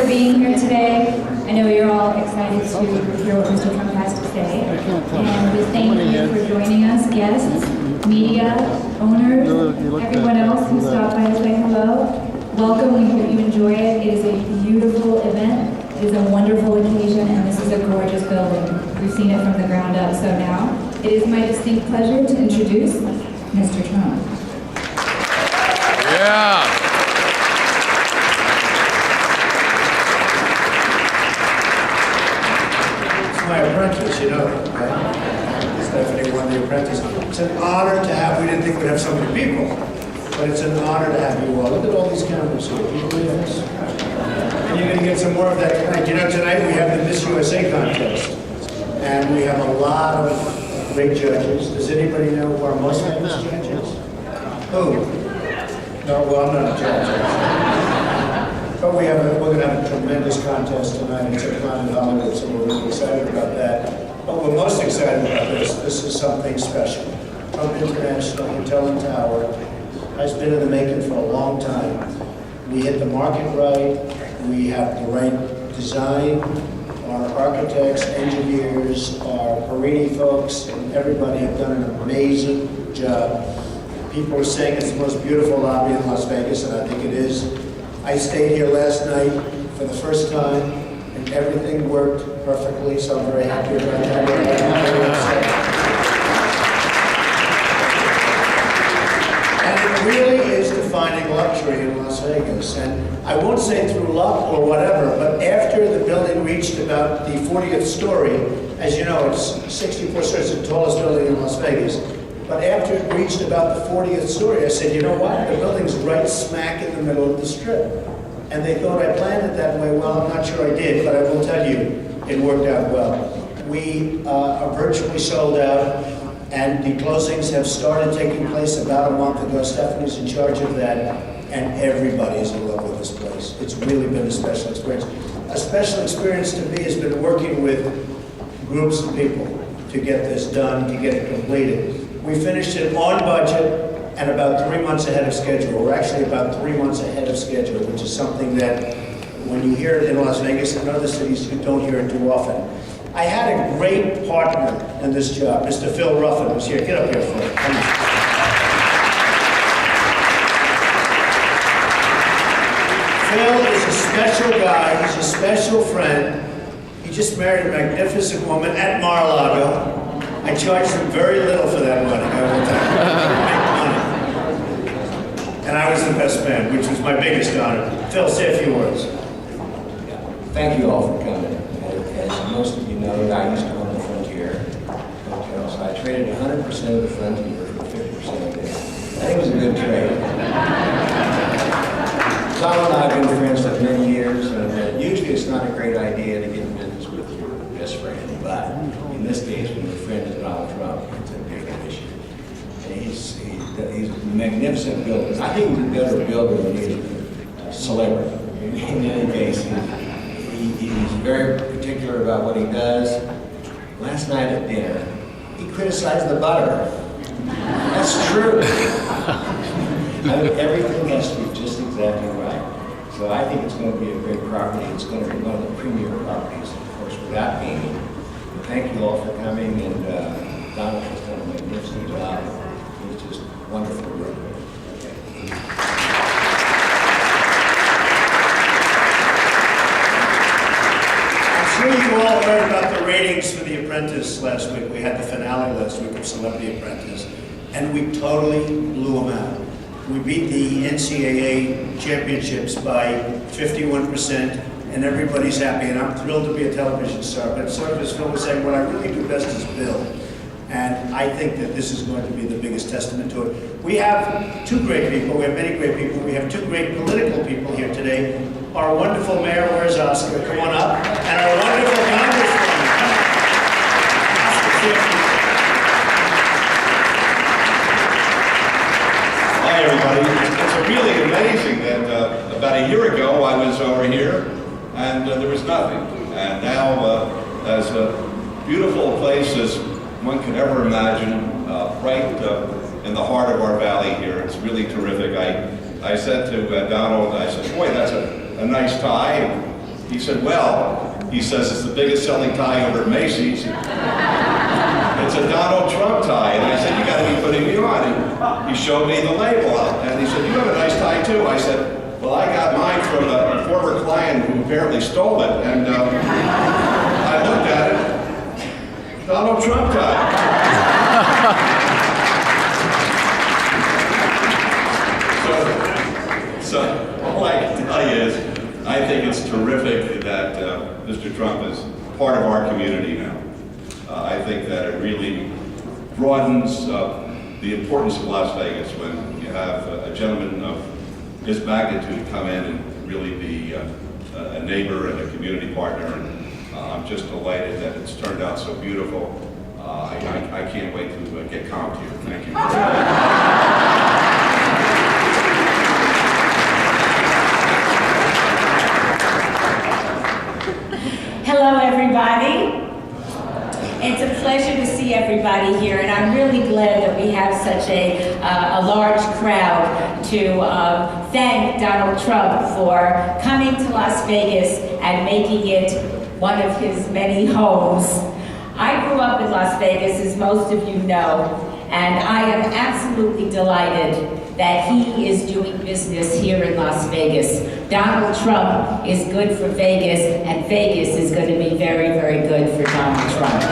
being here today. I know you're all excited to hear what Mr. Trump has to say. And we thank you for joining us, guests, media, owners, everyone else who stopped by to say hello. Welcome, we hope you enjoy it. It is a beautiful event. It is a wonderful occasion, and this is a gorgeous building. We've seen it from the ground up, so now it is my distinct pleasure to introduce Mr. Trump. Yeah. My apprentice, you know, right? Stephanie won The Apprentice. It's an honor to have, we didn't think we'd have so many people, but it's an honor to have you all. Look at all these cameras here. Can you believe this? And you're going to get some more of that tonight. You know, tonight we have the Miss USA contest, and we have a lot of great judges. Does anybody know who our most famous judge is? Who? No, well, I'm not a judge. But we're going to have a tremendous contest tonight. It's at Planet Hollywood, so we're really excited about that. But we're most excited about this. This is something special. Trump International Hotel and Tower has been in the making for a long time. We hit the market right. We have the right design. Our architects, engineers, our Perini folks, and everybody have done an amazing job. People are saying it's the most beautiful lobby in Las Vegas, and I think it is. I stayed here last night for the first time, and everything worked perfectly, so I'm very happy about that. And it really is defining luxury in Las Vegas. And I won't say through luck or whatever, but after the building reached about the 40th story, as you know, it's 64 stories, it's the tallest building in Las Vegas. But after it reached about the 40th story, I said, you know what? The building's right smack in the middle of the strip. And they thought I planned it that way. Well, I'm not sure I did, but I will tell you, it worked out well. We are virtually sold out, and the closings have started taking place about a month ago. Stephanie's in charge of that, and everybody is in love with this place. It's really been a special experience. A special experience to me has been working with groups of people to get this done, to get it completed. We finished it on budget and about 3 months ahead of schedule. We're actually about 3 months ahead of schedule, which is something that when you hear it in Las Vegas and other cities, you don't hear it too often. I had a great partner in this job, Mr. Phil Ruffin was here. Get up here, Phil. Come on. Phil is a special guy. He's a special friend. He just married a magnificent woman at Mar-a-Lago. I charged him very little for that wedding. I will tell you. Make money. And I was the best man, which was my biggest honor. Phil, say a few words. Thank you all for coming. As most of you know, I used to own the Frontier Hotel, so I traded 100% of the Frontier for 50% of it. I think it was a good trade. Tom and I have been friends for many years, and usually it's not a great idea to get in business with your best friend, but in this case, when your friend is Donald Trump, it's a big issue. And he's a magnificent builder. I think he's a better builder than he's a celebrity. In any case, he's very particular about what he does. Last night at dinner, he criticized the butter. That's true. I mean, everything has to be just exactly right. So I think it's going to be a great property. It's going to be one of the premier properties, of course, without gaming. Thank you all for coming, and Donald has done a magnificent job. He's just wonderful to work with. I'm sure you all heard about the ratings for The Apprentice last week. We had the finale last week of Celebrity Apprentice, and we totally blew them out. We beat the NCAA championships by 51%, and everybody's happy, and I'm thrilled to be a television star. But sort of as Phil was saying, what I really do best is build. And I think that this is going to be the biggest testament to it. We have two great people. We have many great people. We have two great political people here today. Our wonderful mayor, where's Oscar? Come on up. And our wonderful congresswoman. Hi, everybody. It's really amazing that about a year ago I was over here and there was nothing. And now, as beautiful a place as one could ever imagine, right in the heart of our valley here. It's really terrific. I said to Donald, I said, boy, that's a nice tie. He said, well, he says, it's the biggest selling tie over at Macy's. It's a Donald Trump tie. And I said, you got to be putting me on. And he showed me the label. And he said, you have a nice tie too. I said, well, I got mine from a former client who apparently stole it. And I looked at it. Donald Trump tie. So all I can tell you is, I think it's terrific that Mr. Trump is part of our community now. I think that it really broadens the importance of Las Vegas when you have a gentleman of his magnitude come in and really be a neighbor and a community partner. And I'm just delighted that it's turned out so beautiful. I can't wait to get comped here. Thank you very much. Hello, everybody. It's a pleasure to see everybody here, and I'm really glad that we have such a large crowd to thank Donald Trump for coming to Las Vegas and making it one of his many homes. I grew up in Las Vegas, as most of you know, and I am absolutely delighted that he is doing business here in Las Vegas. Donald Trump is good for Vegas, and Vegas is going to be very, very good for Donald Trump.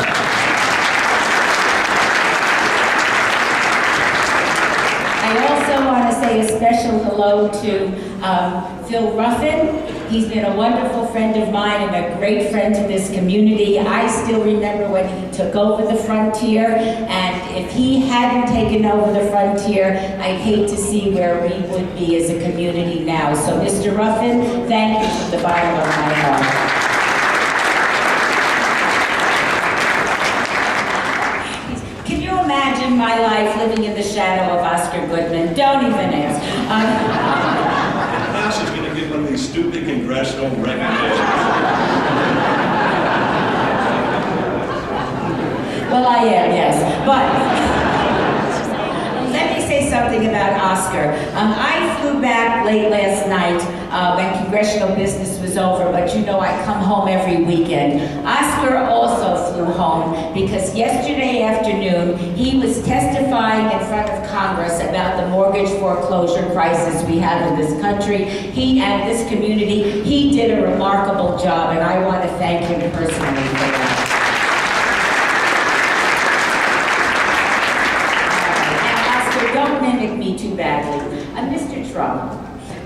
I also want to say a special hello to Phil Ruffin. He's been a wonderful friend of mine and a great friend to this community. I still remember when he took over the Frontier, and if he hadn't taken over the Frontier, I'd hate to see where we would be as a community now. So, Mr. Ruffin, thank you from the bottom of my heart. Can you imagine my life living in the shadow of Oscar Goodman? Don't even ask. Now she's going to give one of these stupid congressional recognitions. Well, I am, yes. But let me say something about Oscar. I flew back late last night when congressional business was over, but you know I come home every weekend. Oscar also flew home because yesterday afternoon he was testifying in front of Congress about the mortgage foreclosure crisis we have in this country. He and this community, he did a remarkable job, and I want to thank him personally for that. Don't mimic me too badly. Mr. Trump,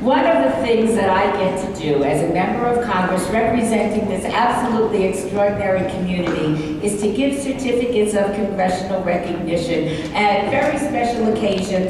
one of the things that I get to do as a member of Congress representing this absolutely extraordinary community is to give certificates of congressional recognition at very special occasions